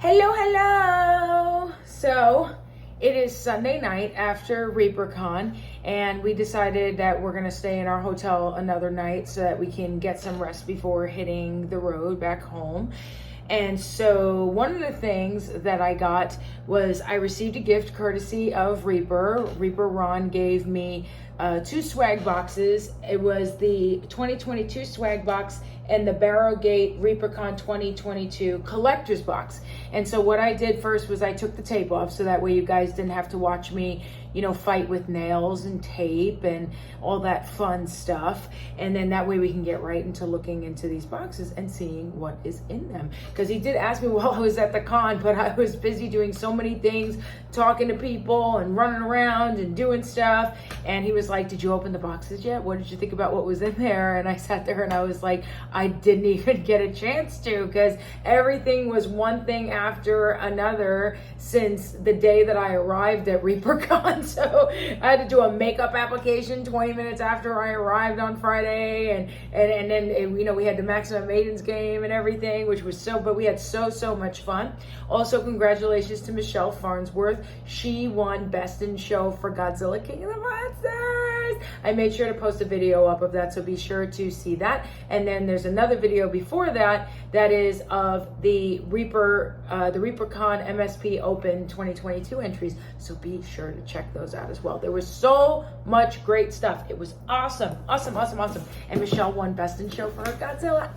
Hello, hello. So it is Sunday night after ReaperCon, and we decided that we're gonna stay in our hotel another night so that we can get some rest before hitting the road back home. And so one of the things that I got was I received a gift courtesy of Reaper. Reaper Ron gave me 2 swag boxes. It was the 2022 swag box and the Barrowgate ReaperCon 2022 collector's box. And so what I did first was I took the tape off so that way you guys didn't have to watch me, you know, fight with nails and tape and all that fun stuff. And then that way we can get right into looking into these boxes and seeing what is in them. Because he did ask me while I was at the con, but I was busy doing so many things, talking to people and running around and doing stuff. And he was like, did you open the boxes yet? What did you think about what was in there? And I sat there and I was like, I didn't even get a chance to, because everything was one thing after another since the day that I arrived at ReaperCon. So I had to do a makeup application 20 minutes after I arrived on Friday, and then you know, we had the Maximum Maidens game and everything, which was but we had so much fun. Also, congratulations to Michelle Farnsworth. She won Best in Show for Godzilla King of the Monsters. I made sure to post a video up of that, so be sure to see that. And then there's another video before that that is of the ReaperCon MSP Open 2022 entries, so be sure to check those out as well. There was so much great stuff. It was awesome. And Michelle won Best in Show for her Godzilla.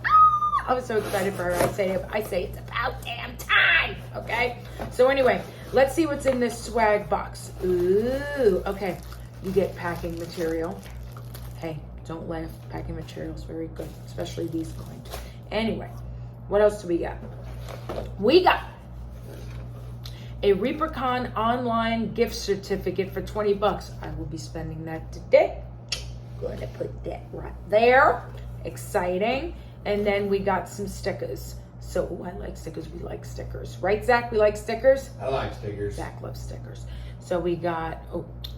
I was so excited for her. I say it's about damn time. Okay, so anyway, let's see what's in this swag box. Ooh, okay. You get packing material. Hey, don't laugh. Packing material is very good, especially these kind. Anyway, what else do we got? We got a ReaperCon online gift certificate for 20 bucks. I will be spending that today. Going to put that right there. Exciting. And then we got some stickers. So, I like stickers. We like stickers. Right, Zach? We like stickers? I like stickers. Zach loves stickers. So we got,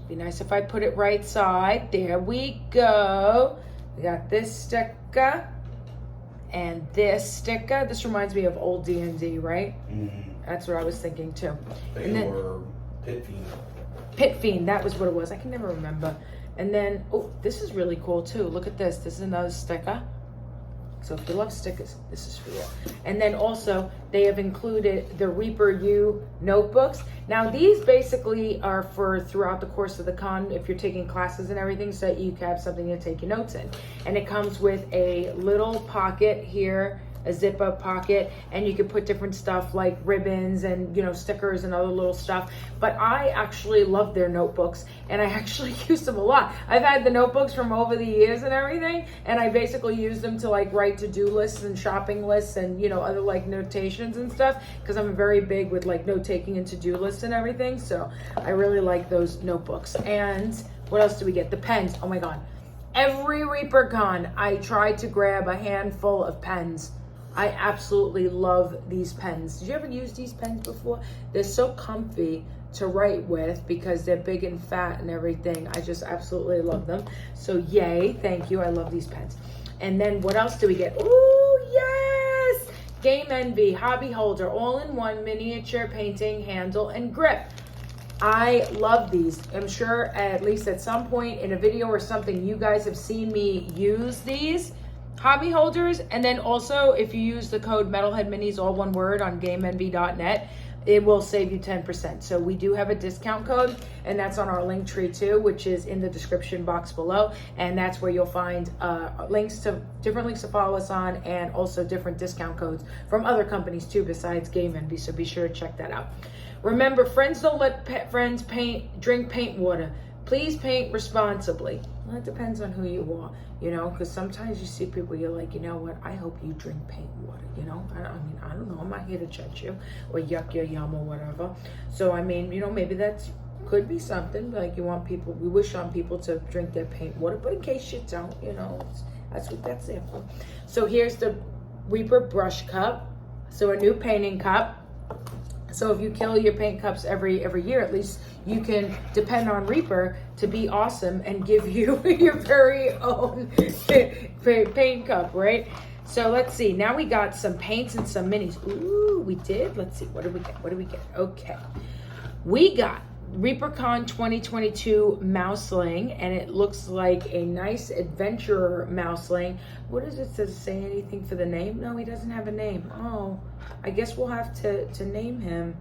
be nice if I put it right side. There we go. We got this sticker and this sticker. This reminds me of old D&D, right? Mm-hmm. That's what I was thinking too. They were Pit Fiend. Pit Fiend, that was what it was. I can never remember. And then, this is really cool too. Look at this. This is another sticker. So if you love stickers, this is for you. And then also, they have included the Reaper U notebooks. Now, these basically are for throughout the course of the con, if you're taking classes and everything, so that you can have something to take your notes in. And it comes with a little pocket here, a zip-up pocket, and you can put different stuff like ribbons and, you know, stickers and other little stuff. But I actually love their notebooks, and I actually use them a lot. I've had the notebooks from over the years and everything, and I basically use them to like write to-do lists and shopping lists and, you know, other like notations and stuff, because I'm very big with like note-taking and to-do lists and everything. So I really like those notebooks. And what else do we get? The pens. Oh my God. Every ReaperCon, I try to grab a handful of pens. I absolutely love these pens. Did you ever use these pens before? They're so comfy to write with because they're big and fat and everything. I just absolutely love them. So yay, thank you. I love these pens. And then what else do we get? Ooh, yes! Game Envy Hobby Holder, all-in-one miniature painting handle and grip. I love these. I'm sure at least at some point in a video or something, you guys have seen me use these hobby holders. And then also, if you use the code Metalhead Minis, all one word, on GameEnvy.net, it will save you 10%. So we do have a discount code, and that's on our link tree too, which is in the description box below. And that's where you'll find links to different links to follow us on, and also different discount codes from other companies too, besides Game Envy. So be sure to check that out. Remember, friends don't let friends drink paint water. Please paint responsibly. Well, it depends on who you are, you know, because sometimes you see people, you're like, you know what, I hope you drink paint water, you know. I mean, I don't know, I'm not here to judge you or yuck your yum or whatever. So, I mean, you know, maybe that's could be something, like you want people, we wish on people to drink their paint water, but in case you don't, you know, that's what that's there for. So here's the Reaper brush cup. So a new painting cup. So if you kill your paint cups every year, at least you can depend on Reaper to be awesome and give you your very own paint cup, right? So let's see. Now we got some paints and some minis. Ooh, we did. Let's see. What did we get? What did we get? Okay. We got ReaperCon 2022 mouseling, and it looks like a nice adventurer mouseling. What does it say anything for the name? No, he doesn't have a name. Oh, I guess we'll have to name him.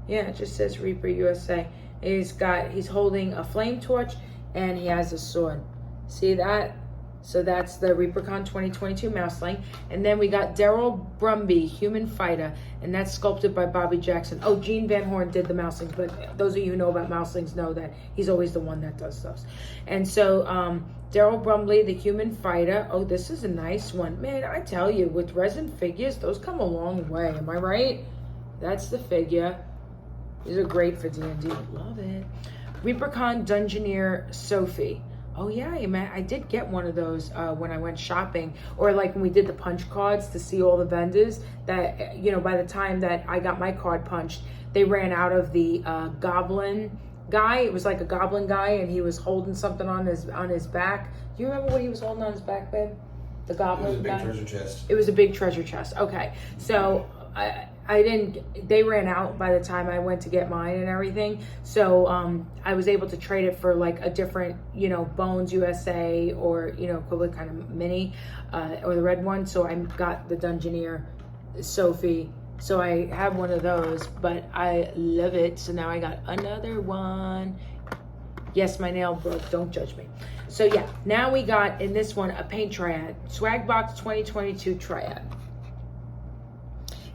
Yeah, it just says Reaper USA. He's holding a flame torch and he has a sword. See that? So that's the ReaperCon 2022 mouseling. And then we got Daryl Brumby, Human Fighter, and that's sculpted by Bobby Jackson. Oh, Gene Van Horn did the mouselings, but those of you who know about mouselings know that he's always the one that does those. And so Daryl Brumby, the Human Fighter. Oh, this is a nice one. Man, I tell you, with resin figures, those come a long way. Am I right? That's the figure. These are great for D&D. Love it. ReaperCon Dungeoneer Sophie. Oh yeah, I did get one of those when I went shopping, or like when we did the punch cards to see all the vendors. That, you know, by the time that I got my card punched, they ran out of the goblin guy. It was like a goblin guy, and he was holding something on his back. Do you remember what he was holding on his back, babe? The goblin guy. It was a big treasure chest. It was a big treasure chest. Okay, so they ran out by the time I went to get mine and everything. So I was able to trade it for like a different, you know, Bones USA or, you know, equivalent kind of mini or the red one. So I got the Dungeoneer Sophie. So I have one of those, but I love it. So now I got another one. Yes, my nail broke. Don't judge me. So yeah, now we got in this one a paint triad. Swag Box 2022 triad.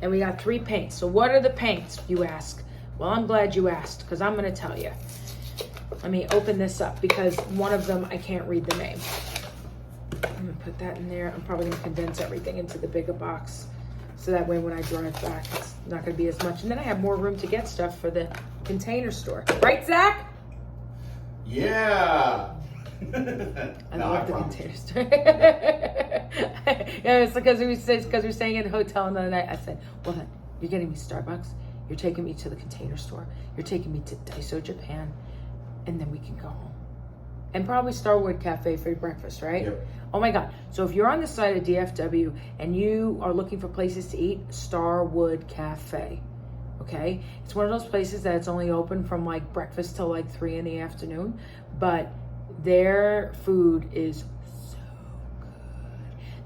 And we got 3 paints. So what are the paints, you ask? Well, I'm glad you asked, because I'm going to tell you. Let me open this up, because one of them I can't read the name. I'm going to put that in there. I'm probably going to condense everything into the bigger box, so that way when I drive back, it's not going to be as much. And then I have more room to get stuff for the container store. Right, Zach? Yeah. I love the container store. Yeah, it's because we're staying in a hotel another night. I said, well then, you're getting me Starbucks, you're taking me to the container store, you're taking me to Daiso Japan, and then we can go home. And probably Starwood Cafe for breakfast, right? Yep. Oh my God. So if you're on the side of DFW and you are looking for places to eat, Starwood Cafe. Okay? It's one of those places that it's only open from like breakfast till like 3 in the afternoon, but their food is so good.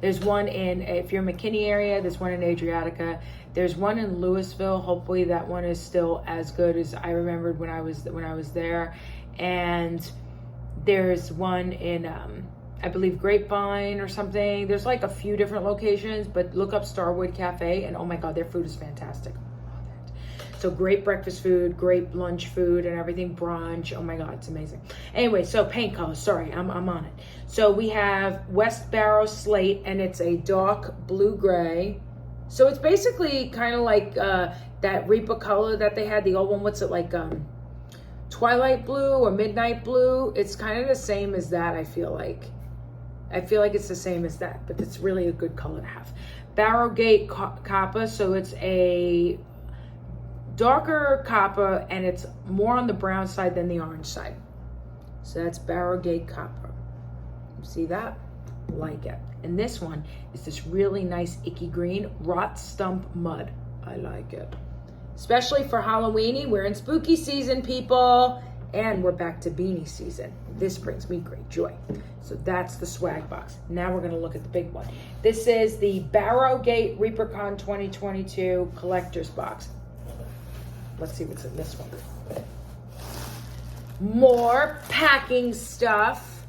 There's one in, if you're in McKinney area, there's one in Adriatica. There's one in Louisville. Hopefully that one is still as good as I remembered when I was there. And there's one in, I believe Grapevine or something. There's like a few different locations, but look up Starwood Cafe, and oh my God, their food is fantastic. So great breakfast food, great lunch food and everything, brunch. Oh my God, it's amazing. Anyway, so paint colors, sorry, I'm on it. So we have West Barrow Slate, and it's a dark blue-gray. So it's basically kind of like that Reaper color that they had, the old one. What's it like, Twilight Blue or Midnight Blue? It's kind of the same as that, I feel like. I feel like it's the same as that, but it's really a good color to have. Barrowgate Copper, so it's a darker copper, and it's more on the brown side than the orange side. So that's Barrowgate Copper. See that? Like it. And this one is this really nice icky green, Rot Stump Mud. I like it. Especially for Halloweeny. We're in spooky season, people. And we're back to beanie season. This brings me great joy. So that's the swag box. Now we're going to look at the big one. This is the Barrowgate ReaperCon 2022 collector's box. Let's see what's in this one. More packing stuff,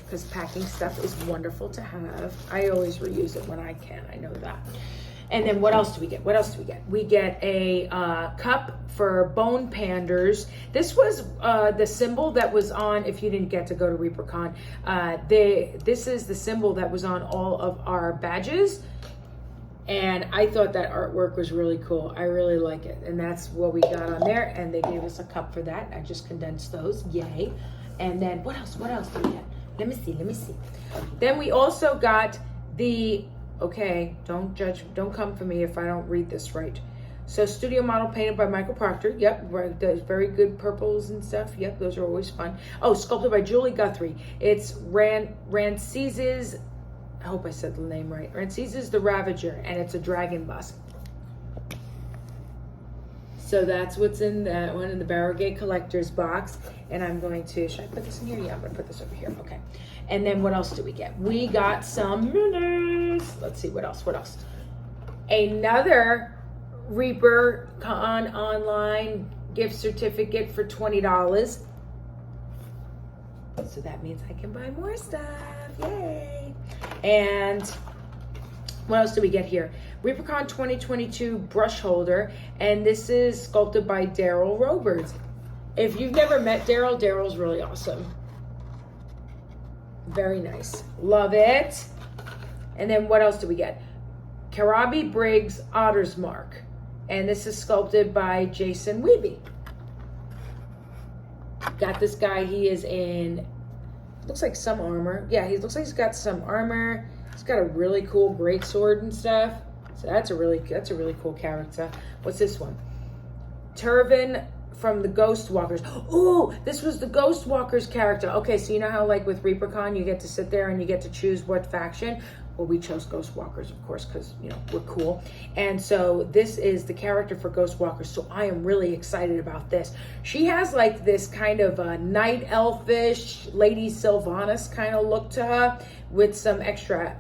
because packing stuff is wonderful to have. I always reuse it when I can. I know that. And then what else do we get? What else do we get? We get a cup for Bone Panders. This was the symbol that was on, if you didn't get to go to ReaperCon, this is the symbol that was on all of our badges. And I thought that artwork was really cool. I really like it. And that's what we got on there. And they gave us a cup for that. I just condensed those. Yay. And then what else? What else do we get? Let me see. Then we also got the, okay, don't judge, don't come for me if I don't read this right. So studio model painted by Michael Proctor. Yep, those very good purples and stuff. Yep, those are always fun. Oh, sculpted by Julie Guthrie. It's Rances's I hope I said the name right. Rances is the Ravager, and it's a dragon bust. So that's what's in that one in the Barrowgate Collector's box. And I'm going to, should I put this in here? Yeah, I'm going to put this over here. Okay. And then what else do we get? We got some minis. Let's see, what else? What else? Another ReaperCon online gift certificate for $20. So that means I can buy more stuff. Yay. And what else do we get here? ReaperCon 2022 brush holder, and this is sculpted by Daryl Roberts. If you've never met Daryl, Daryl's really awesome. Very nice. Love it. And then what else do we get? Karabi Briggs Otter's Mark, and this is sculpted by Jason Weeby. Got this guy, he is in, looks like some armor. Yeah, he looks like he's got some armor. He's got a really cool greatsword and stuff. So that's a really cool character. What's this one? Turvin from the Ghost Walkers. Oh, this was the Ghost Walkers character. Okay, so you know how like with ReaperCon you get to sit there and you get to choose what faction? Well, we chose Ghost Walkers, of course, because, you know, we're cool. And so this is the character for Ghost Walkers, so I am really excited about this. She has like this kind of a night elfish, Lady Sylvanas kind of look to her with some extra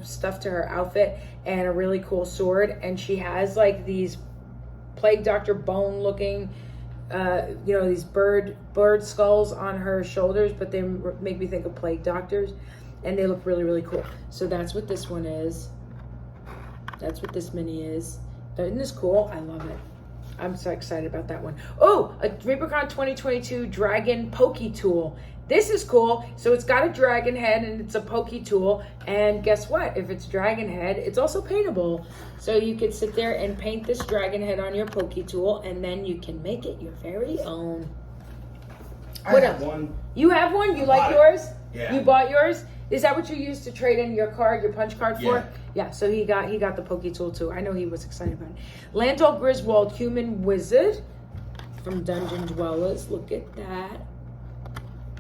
stuff to her outfit and a really cool sword. And she has like these Plague Doctor bone looking, you know, these bird skulls on her shoulders, but they make me think of Plague Doctors. And they look really, really cool. So that's what this one is. That's what this mini is. Isn't this cool? I love it. I'm so excited about that one. Oh, a ReaperCon 2022 Dragon Pokey Tool. This is cool. So it's got a dragon head and it's a pokey tool. And guess what? If it's dragon head, it's also paintable. So you could sit there and paint this dragon head on your pokey tool, and then you can make it your very own. What else? One. You have one? You like yours? Yeah. You bought yours? Is that what you used to trade in your card, your punch card for? Yeah, so he got the pokey tool too. I know he was excited about it. Landau Griswold, Human Wizard from Dungeon Dwellers. Look at that.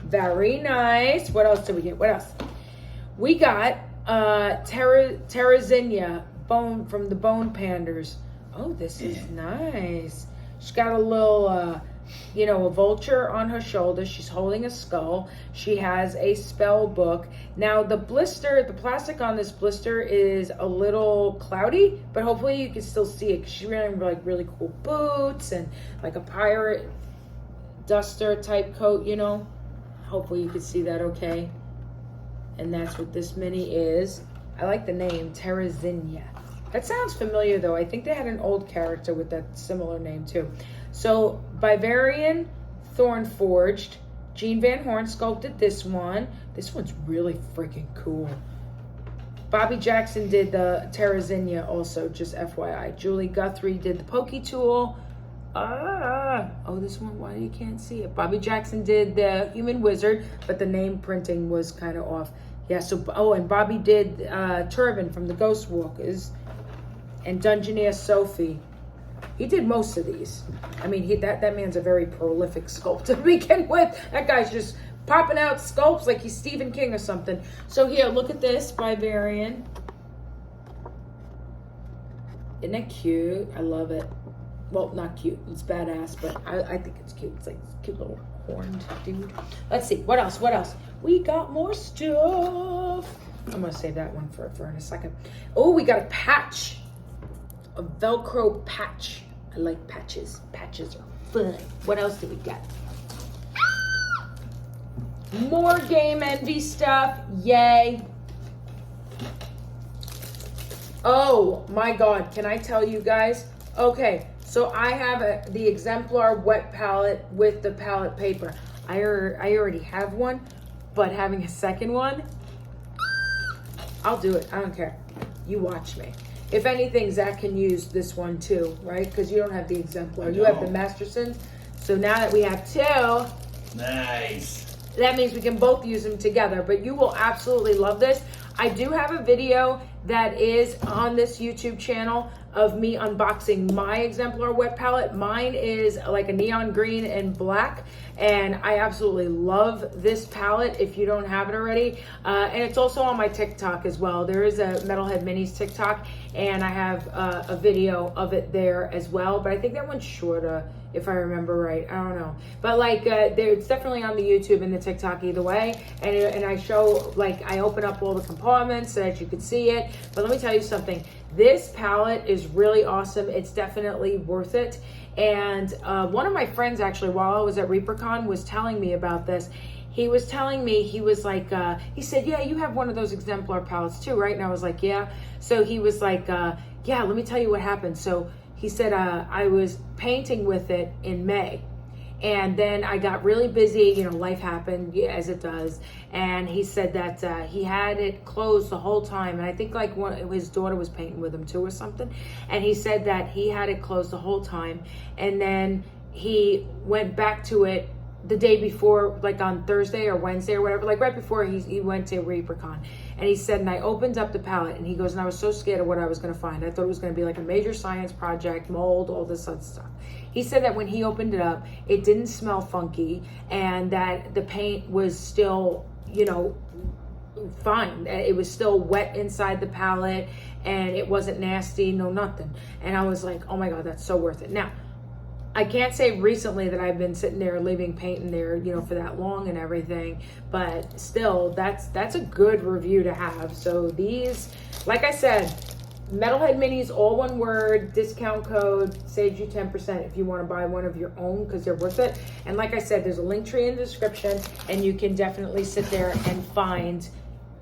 Very nice. What else did we get? What else? We got Terrazinia, Bone from the Bone Panders. Oh, this is nice. She's got a little you know, a vulture on her shoulder. She's holding a skull. She has a spell book. Now the blister, the plastic on this blister is a little cloudy, but hopefully you can still see it because she's wearing like really cool boots and like a pirate duster type coat, you know. Hopefully you can see that okay. And that's what this mini is. I like the name, Terrazinia. That sounds familiar though. I think they had an old character with that similar name too. So Bavarian Thorn Forged, Gene Van Horn sculpted this one. This one's really freaking cool. Bobby Jackson did the Terrazinia also, just FYI. Julie Guthrie did the pokey tool. Oh, this one, why you can't see it? Bobby Jackson did the Human Wizard, but the name printing was kind of off. Yeah, so, oh, and Bobby did Turvin from the Ghost Walkers. And Dungeoneer Sophie. He did most of these. I mean, that man's a very prolific sculptor to begin with. That guy's just popping out sculpts like he's Stephen King or something. So here, look at this, Bavarian. Isn't that cute? I love it. Well, not cute. It's badass, but I think it's cute. It's like this cute little horned dude. Let's see. What else? What else? We got more stuff. I'm going to save that one for in a second. Oh, we got a patch. A Velcro patch. I like patches. Patches are fun. What else do we get? More Game Envy stuff. Yay. Oh my God. Can I tell you guys? Okay. So I have the exemplar wet palette with the palette paper. I already have one, but having a second one, I'll do it. I don't care. You watch me. If anything, Zach can use this one too, right? Because you don't have the exemplar. You have the Mastersons. So now that we have two, nice. That means we can both use them together. But you will absolutely love this. I do have a video that is on this YouTube channel of me unboxing my exemplar wet palette. Mine is like a neon green and black, and I absolutely love this palette if you don't have it already. And it's also on my TikTok as well. There is a Metalhead Minis TikTok, and I have a video of it there as well, but I think that one's shorter, if I remember right. I don't know, but like it's definitely on the YouTube and the TikTok either way. And I show, like, I open up all the compartments so that you could see it. But let me tell you something, this palette is really awesome. It's definitely worth it. And one of my friends, actually, while I was at ReaperCon, was telling me about this. He was telling me, he was like, he said, yeah, you have one of those exemplar palettes too, right? And I was like, yeah. So he was like, yeah, let me tell you what happened. So he said, I was painting with it in May, and then I got really busy, you know, life happened, as it does. And he said that he had it closed the whole time. And I think like his daughter was painting with him too or something. And he said that he had it closed the whole time. And then he went back to it the day before, like on Thursday or Wednesday or whatever, like right before he went to ReaperCon. And he said, and I opened up the palette, and he goes, and I was so scared of what I was going to find. I thought it was going to be like a major science project, mold, all this other stuff. He said that when he opened it up, it didn't smell funky, and that the paint was still, you know, fine. It was still wet inside the palette, and it wasn't nasty, no nothing. And I was like, oh my God, that's so worth it. Now, I can't say recently that I've been sitting there leaving paint in there, you know, for that long and everything, but still, that's a good review to have. So these, like I said, Metalhead Minis, all one word, discount code, saves you 10% if you want to buy one of your own, because they're worth it. And like I said, there's a link tree in the description, and you can definitely sit there and find,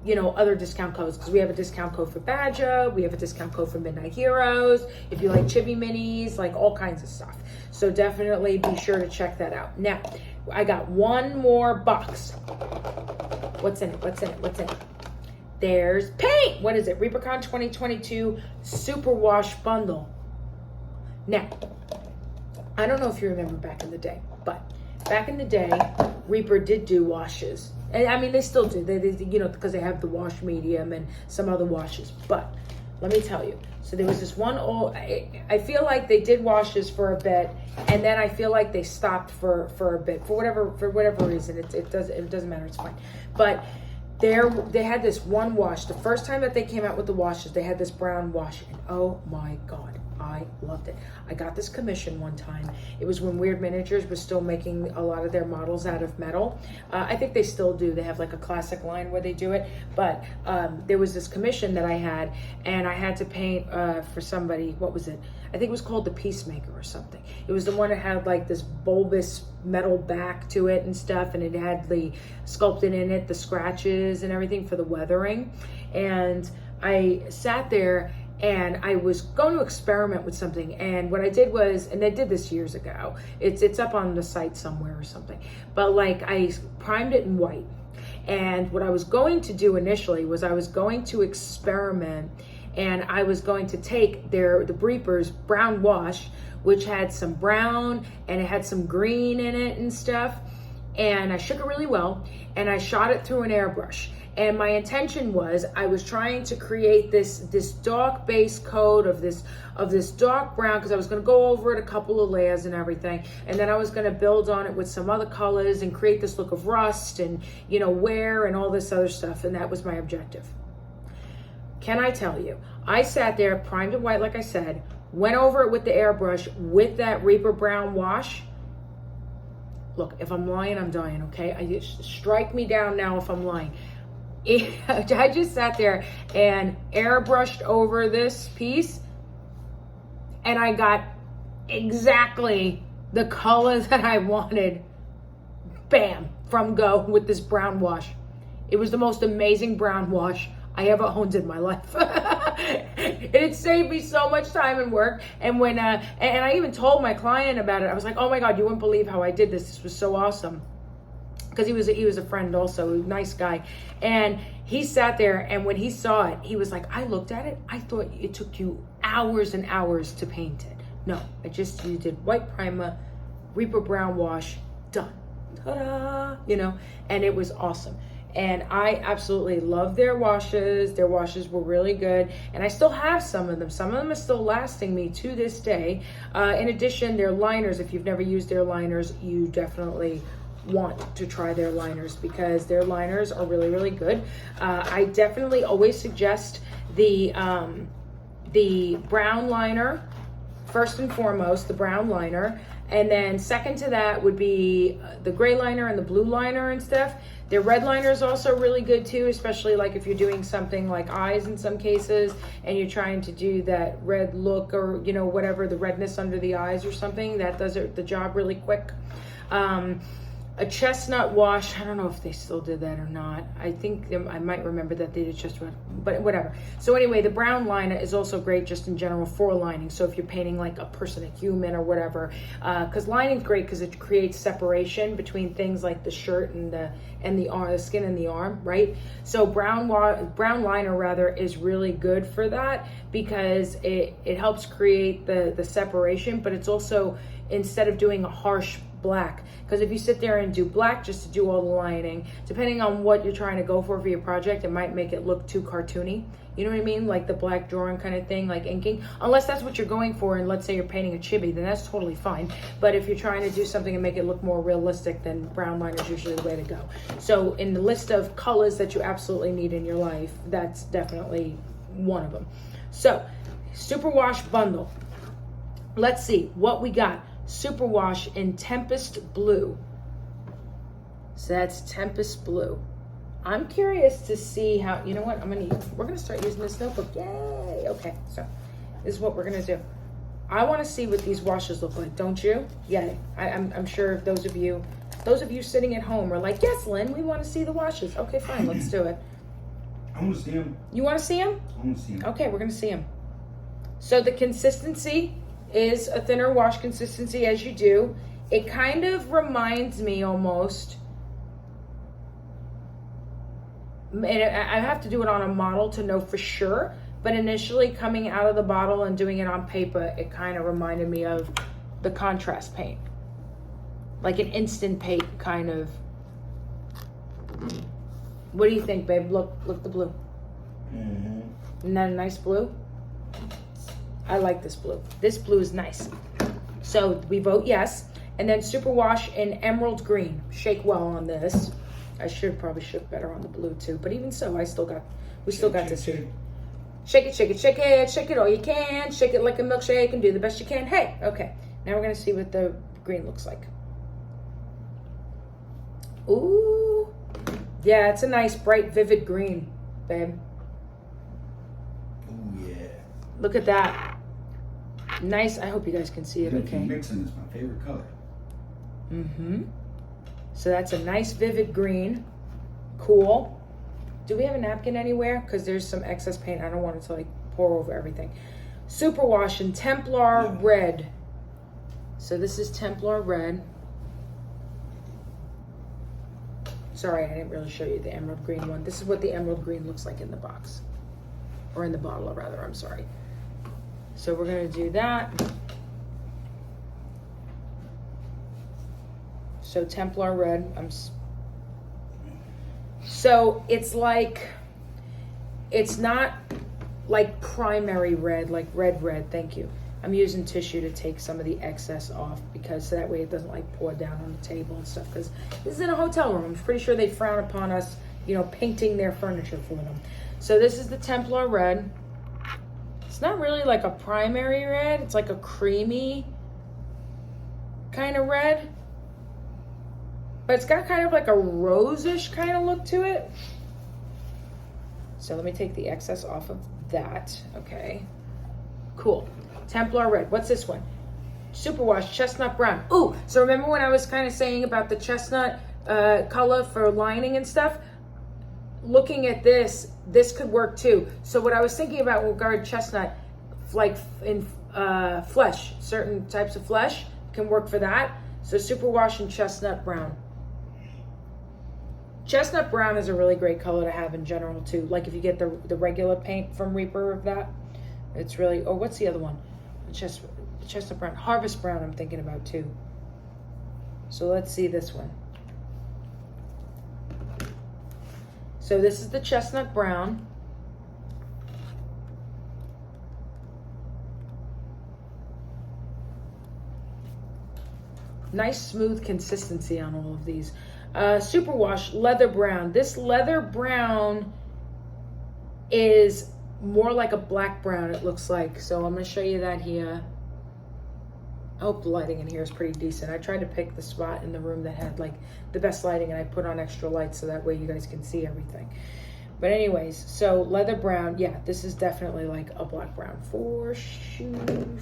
you know, other discount codes, because we have a discount code for Badger, we have a discount code for Midnight Heroes, if you like chibi minis, like all kinds of stuff. So definitely be sure to check that out. Now, I got one more box. What's in it? What's in it? What's in it? There's paint. What is it? ReaperCon 2022 Superwash bundle. Now, I don't know if you remember back in the day, but back in the day, Reaper did do washes. And I mean, they still do. They you know, because they have the wash medium and some other washes. But let me tell you. So there was this one old, I feel like they did washes for a bit, and then I feel like they stopped for a bit for whatever reason. It doesn't matter. It's fine. But they had this one wash. The first time that they came out with the washes, they had this brown wash, and oh my God, I loved it. I got this commission one time. It was when Weird Miniatures was still making a lot of their models out of metal. I think they still do. They have like a classic line where they do it. But there was this commission that I had, and I had to paint for somebody. What was it? I think it was called the Peacemaker or something. It was the one that had like this bulbous metal back to it and stuff, and it had the sculpted in it, the scratches and everything for the weathering. And I sat there, and I was going to experiment with something. And what I did was, and I did this years ago, it's up on the site somewhere or something, but like I primed it in white. And what I was going to do initially was I was going to experiment, and I was going to take the Reaper's brown wash, which had some brown and it had some green in it and stuff. And I shook it really well, and I shot it through an airbrush. And my intention was, I was trying to create this dark base coat of this dark brown, because I was going to go over it a couple of layers and everything, and then I was going to build on it with some other colors and create this look of rust and, you know, wear and all this other stuff. And that was my objective. Can I tell you, I sat there, primed it white, like I said, went over it with the airbrush with that Reaper brown wash. Look, if I'm lying, I'm dying, okay? Strike me down now if I'm lying. I just sat there and airbrushed over this piece, and I got exactly the color that I wanted. Bam, from go with this brown wash. It was the most amazing brown wash I ever owned in my life. It saved me so much time and work. And when and I even told my client about it. I was like, oh my God, you wouldn't believe how I did this. This was so awesome. Because he was a friend also, a nice guy. And he sat there, and when he saw it, he was like, I looked at it, I thought it took you hours and hours to paint it. No, you did white primer, Reaper brown wash, done. Ta-da! You know, and it was awesome. And I absolutely love their washes. Their washes were really good. And I still have some of them. Some of them are still lasting me to this day. In addition, their liners, if you've never used their liners, you definitely want to try their liners because their liners are really, really good. I definitely always suggest the brown liner, first and foremost, the brown liner. And then second to that would be the gray liner and the blue liner and stuff. Their red liner is also really good too, especially like if you're doing something like eyes in some cases and you're trying to do that red look or, you know, whatever, the redness under the eyes or something, that does the job really quick. A chestnut wash, I don't know if they still did that or not. I think I might remember that they did chestnut, but whatever. So anyway, the brown liner is also great just in general for lining. So if you're painting like a person, a human or whatever, because lining's great because it creates separation between things like the shirt and the arm, the skin and the arm, right? So brown liner rather is really good for that because it helps create the separation, but it's also, instead of doing a harsh black, because if you sit there and do black just to do all the lining, depending on what you're trying to go for your project, it might make it look too cartoony. You know what I mean? Like the black drawing kind of thing, like inking. Unless that's what you're going for, and let's say you're painting a chibi, then that's totally fine. But if you're trying to do something and make it look more realistic, then brown liner is usually the way to go. So in the list of colors that you absolutely need in your life, that's definitely one of them. So, Superwash bundle. Let's see what we got. Superwash in Tempest Blue. So that's Tempest Blue. I'm curious to see how, you know what, we're gonna start using this notebook. Yay! Okay, so this is what we're gonna do. I wanna see what these washes look like, don't you? Yay. I'm sure those of you sitting at home are like, yes, Lynn, we wanna see the washes. Okay, fine, let's do it. I wanna see them. You wanna see them? I wanna see them. Okay, we're gonna see them. So the consistency is a thinner wash consistency, as you do. It kind of reminds me almost, and I have to do it on a model to know for sure, but initially coming out of the bottle and doing it on paper, it kind of reminded me of the contrast paint. Like an instant paint kind of. What do you think, babe? Look the blue. Mm-hmm. Isn't that a nice blue? I like this blue. This blue is nice. So we vote yes. And then Superwash in Emerald Green. Shake well on this. I should probably shook better on the blue too. But even so, we still got this. Shake. Shake it, shake it, shake it. Shake it all you can. Shake it like a milkshake and do the best you can. Hey, okay. Now we're going to see what the green looks like. Ooh. Yeah, it's a nice, bright, vivid green, babe. Oh yeah. Look at that. Nice. I hope you guys can see it okay. Mixing is my favorite color. Mm-hmm. So that's a nice vivid green. Cool. Do we have a napkin anywhere? Because there's some excess paint. I don't want it to like pour over everything. Superwash in Templar Red. So this is Templar Red. Sorry, I didn't really show you the emerald green one. This is what the emerald green looks like in the box. Or in the bottle, rather, I'm sorry. So we're gonna do that. So Templar Red, so it's like, it's not like primary red, like red, thank you. I'm using tissue to take some of the excess off because so that way it doesn't like pour down on the table and stuff, because this is in a hotel room. I'm pretty sure they frown upon us, you know, painting their furniture for them. So this is the Templar Red. It's not really like a primary red. It's like a creamy kind of red. But it's got kind of like a rose-ish kind of look to it. So let me take the excess off of that. Okay. Cool. Templar Red. What's this one? Superwash Chestnut Brown. Ooh, so remember when I was kind of saying about the chestnut color for lining and stuff? Looking at this could work too. So what I was thinking about with regard to chestnut, like in flesh, certain types of flesh can work for that. So Superwash and Chestnut Brown. Chestnut Brown is a really great color to have in general too. Like if you get the regular paint from Reaper of that, it's really, or what's the other one? Chestnut Brown, Harvest Brown I'm thinking about too. So let's see this one. So this is the chestnut brown. Nice smooth consistency on all of these. Superwash leather brown. This leather brown is more like a black brown, it looks like. So I'm going to show you that here. I hope the lighting in here is pretty decent. I tried to pick the spot in the room that had like the best lighting, and I put on extra lights so that way you guys can see everything. But anyways, so leather brown, yeah, this is definitely like a black brown for Sheezy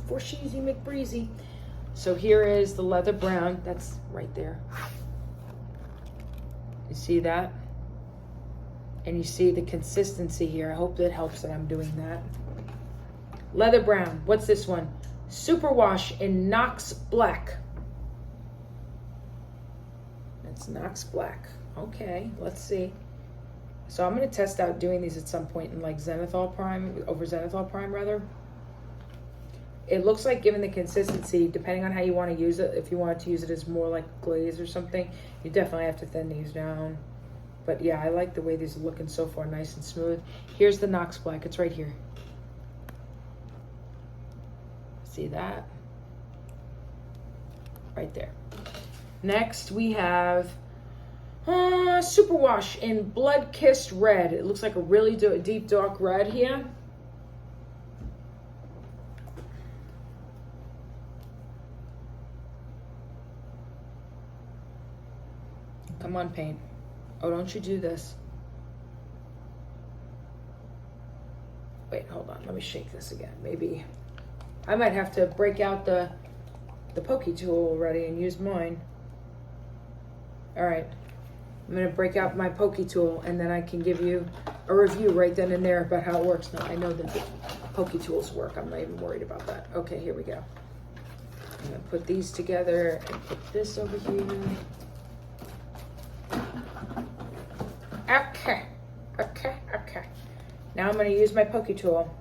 McBreezy. So here is the leather brown. That's right there. You see that? And you see the consistency here. I hope that helps that I'm doing that. Leather brown. What's this one? Superwash in Knox Black. That's Knox Black. Okay, let's see. So I'm going to test out doing these at some point in like Zenithal Prime, over Zenithal Prime rather. It looks like, given the consistency, depending on how you want to use it, if you wanted to use it as more like glaze or something, you definitely have to thin these down. But yeah, I like the way these are looking so far, nice and smooth. Here's the Knox Black. It's right here. See that? Right there. Next, we have Superwash in Blood Kissed Red. It looks like a really deep, dark red here. Come on, paint. Oh, don't you do this. Wait, hold on. Let me shake this again. Maybe I might have to break out the pokey tool already and use mine. All right. I'm going to break out my pokey tool, and then I can give you a review right then and there about how it works. Now, I know that the pokey tools work. I'm not even worried about that. Okay, here we go. I'm going to put these together and put this over here. Okay. Now I'm going to use my pokey tool.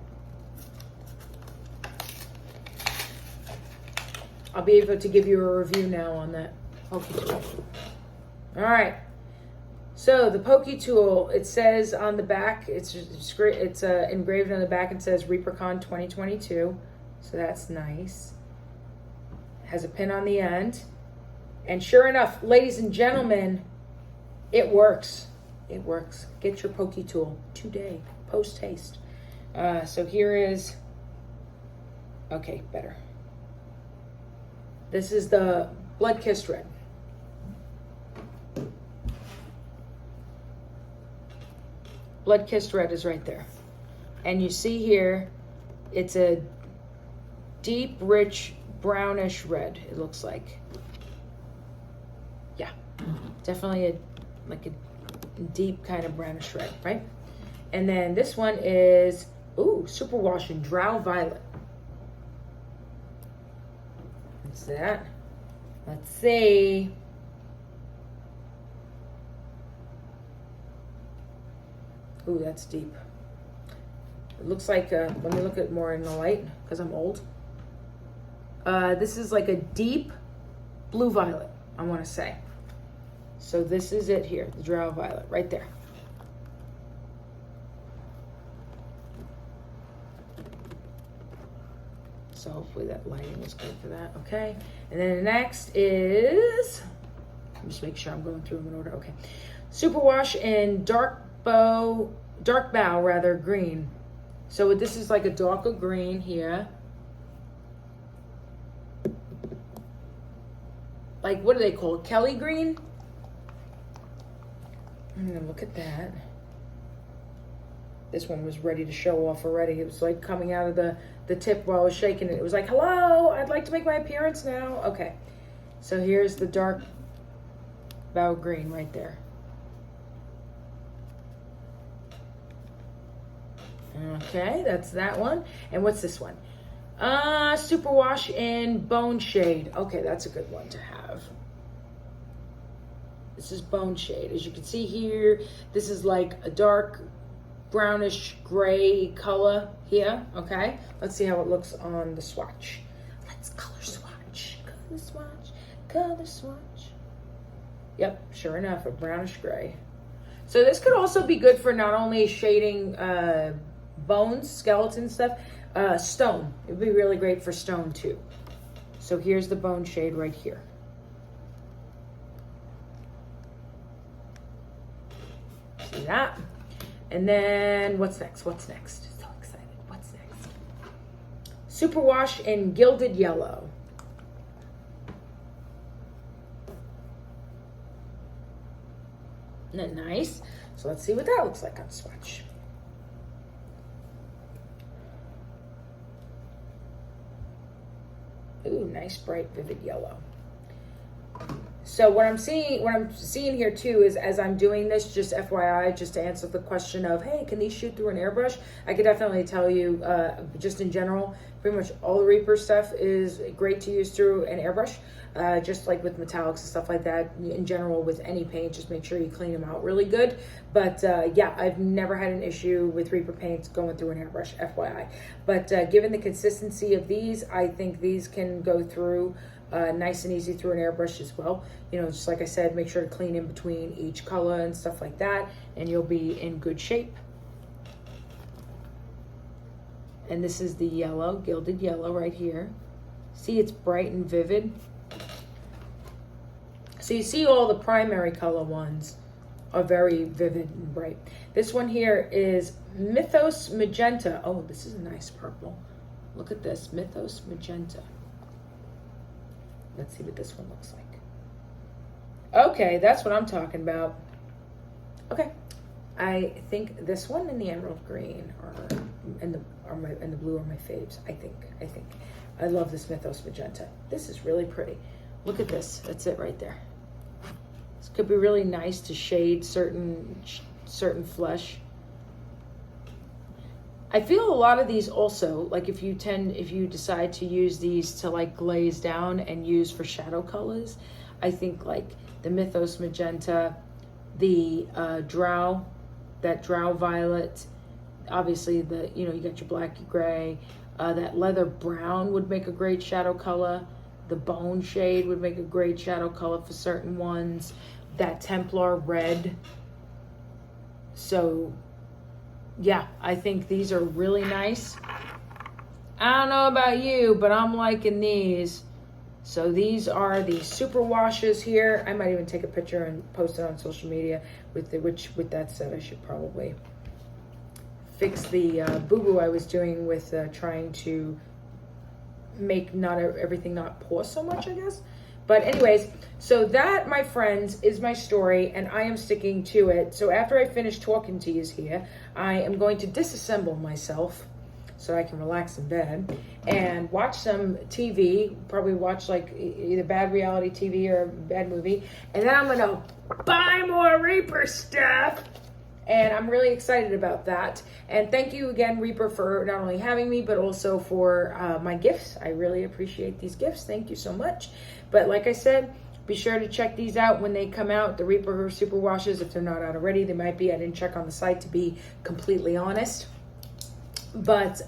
I'll be able to give you a review now on that pokey tool. All right. So the pokey tool, it says on the back, it's engraved on the back. It says ReaperCon 2022. So that's nice. It has a pin on the end. And sure enough, ladies and gentlemen, it works. It works. Get your pokey tool today, post haste. So here is, okay, better. This is the Blood Kissed Red. Blood Kissed Red is right there. And you see here, it's a deep, rich, brownish red, it looks like. Yeah, definitely a deep kind of brownish red, right? And then this one is, ooh, Superwash in Drow Violet. What's that? Let's see. Ooh, that's deep. It looks like, let me look at more in the light, because I'm old. This is like a deep blue violet, I want to say. So this is it here, the Drow Violet, right there. So hopefully that lighting is good for that, okay? And then the next is, just make sure I'm going through them in order, okay. Superwash in Dark Bow green. So this is like a darker green here. Like, what do they call it? Kelly green? I'm gonna look at that. This one was ready to show off already. It was like coming out of the tip while I was shaking it. It was like, hello, I'd like to make my appearance now. Okay, so here's the dark bow green right there. Okay, that's that one. And what's this one? Superwash in Bone Shade. Okay, that's a good one to have. This is Bone Shade. As you can see here, this is like a dark brownish gray color here, okay? Let's see how it looks on the swatch. Let's color swatch. Color swatch. Color swatch. Yep, sure enough, a brownish gray. So this could also be good for not only shading bones, skeleton stuff, stone. It would be really great for stone too. So here's the bone shade right here. See that? And then what's next? What's next? So excited. What's next? Superwash in Gilded Yellow. Isn't that nice? So let's see what that looks like on swatch. Ooh, nice bright vivid yellow. So what I'm seeing here too is, as I'm doing this, just FYI, just to answer the question of, hey, can these shoot through an airbrush? I could definitely tell you, just in general, pretty much all the Reaper stuff is great to use through an airbrush. Just like with metallics and stuff like that, in general with any paint, just make sure you clean them out really good. But yeah, I've never had an issue with Reaper paints going through an airbrush, FYI. But given the consistency of these, I think these can go through nice and easy through an airbrush as well. You know, just like I said, make sure to clean in between each color and stuff like that, and you'll be in good shape. And this is the yellow, Gilded Yellow right here. See, it's bright and vivid. So you see all the primary color ones are very vivid and bright. This one here is Mythos Magenta. Oh, this is a nice purple. Look at this, Mythos Magenta. Let's see what this one looks like. Okay, that's what I'm talking about. Okay, I think this one and the emerald green and the blue are my faves. I think. I love this Mythos Magenta. This is really pretty. Look at this. That's it right there. This could be really nice to shade certain flesh. I feel a lot of these also, like if you decide to use these to like glaze down and use for shadow colors, I think like the Mythos Magenta, the Drow Violet, obviously you got your black, your gray, that leather brown would make a great shadow color. The bone shade would make a great shadow color for certain ones. That Templar red. So yeah, I think these are really nice. I don't know about you, but I'm liking these. So these are the super washes here. I might even take a picture and post it on social media. With that said, I should probably fix the boo-boo I was doing with trying to make everything not pour so much, I guess. But anyways, so that, my friends, is my story, and I am sticking to it. So after I finish talking to you here, I am going to disassemble myself so I can relax in bed and watch some TV, probably watch like either bad reality TV or a bad movie, and then I'm gonna buy more Reaper stuff. And I'm really excited about that. And thank you again, Reaper, for not only having me, but also for my gifts. I really appreciate these gifts. Thank you so much. But like I said, be sure to check these out when they come out. The Reaper Super Washes, if they're not out already, they might be. I didn't check on the site, to be completely honest. But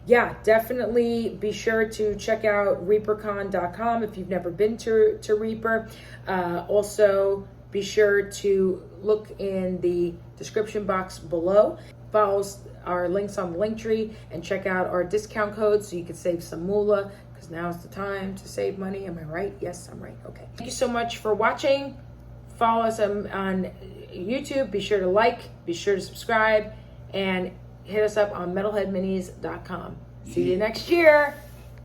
yeah, definitely be sure to check out ReaperCon.com if you've never been to Reaper. Also, be sure to look in the description box below. Follow our links on the link tree and check out our discount code so you can save some moolah, because now's the time to save money. Am I right? Yes, I'm right. Okay. Thank you so much for watching. Follow us on YouTube. Be sure to like, be sure to subscribe, and hit us up on metalheadminis.com. See you next year.